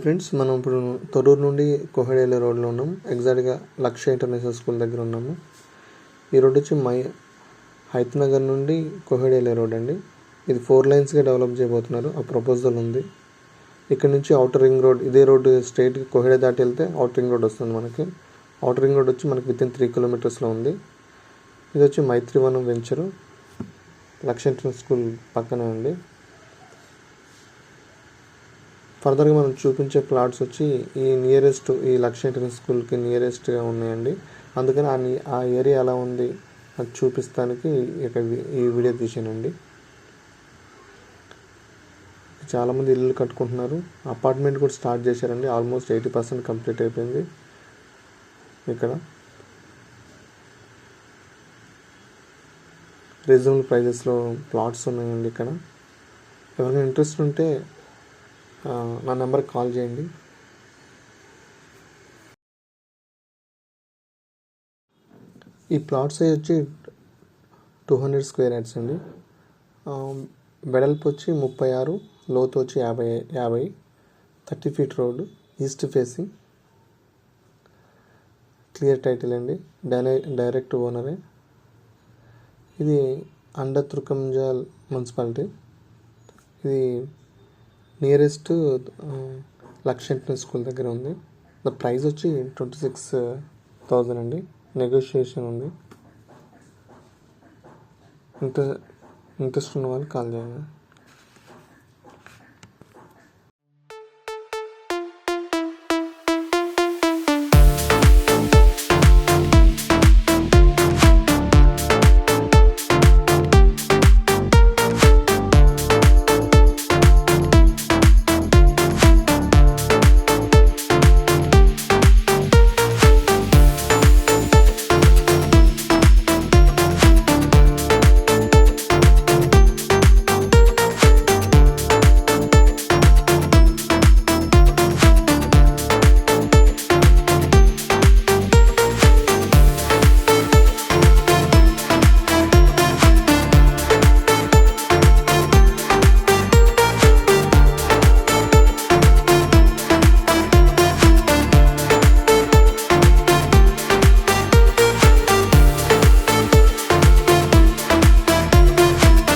Hi friends, మనం ఇప్పుడు తొర్రూరు నుండి కోహెడేల రోడ్లో ఉన్నాం. ఎగ్జాక్ట్గా లక్ష్య ఇంటర్నేషనల్ స్కూల్ దగ్గర ఉన్నాము. ఈ రోడ్ వచ్చి హైత్ నగర్ నుండి కోహెడేల రోడ్ అండి. ఇది 4 లైన్స్గా డెవలప్ చేయబోతున్నారు. ఆ ప్రపోజల్ ఉంది. ఇక్కడ నుంచి అవుటర్ రింగ్ రోడ్, ఇదే రోడ్ స్ట్రైట్ కోహెడే దాటి వెళ్తే అవుటర్ రింగ్ రోడ్ వస్తుంది మనకి. అవుటర్ రింగ్ రోడ్ వచ్చి మనకి వితిన్ 3 కిలోమీటర్స్లో ఉంది. ఇది వచ్చి మైత్రివనం వెంచరు, లక్ష్య ఇంటర్నేషనల్ స్కూల్ పక్కనే ఉంది. ఫర్దర్గా మనం చూపించే ప్లాట్స్ వచ్చి ఈ లక్ష్య ఇంటర్నేషనల్ స్కూల్కి నియరెస్ట్గా ఉన్నాయండి. అందుకని ఆ ఏరియా ఎలా ఉంది అది చూపిస్తానికి ఈ వీడియో తీసానండి. చాలామంది ఇల్లు కట్టుకుంటున్నారు. అపార్ట్మెంట్ కూడా స్టార్ట్ చేశారండి. ఆల్మోస్ట్ 80% కంప్లీట్ అయిపోయింది. ఇక్కడ రీజనబుల్ ప్రైజెస్లో ప్లాట్స్ ఉన్నాయండి. ఇక్కడ ఎవరైనా ఇంట్రెస్ట్ ఉంటే నా నెంబర్కి కాల్ చేయండి. ఈ ప్లాట్ సైజ్ వచ్చి 200 స్క్వేర్ యార్డ్స్ అండి. వెడల్పు వచ్చి 36, లోతు వచ్చి 50, 30 feet road, east facing, clear title అండి. డైరెక్ట్ ఓనరే. ఇది అండర్ తుర్కంజాల్ మున్సిపాలిటీ. ఇది నియరెస్ట్ లక్ష్య ఇంటర్నేషనల్ స్కూల్ దగ్గర ఉంది. ద ప్రైస్ వచ్చి 26,000 అండి. నెగోషియేషన్ ఉంది. ఇంట్రెస్ట్ ఉన్న వాళ్ళు కాల్ చేయండి.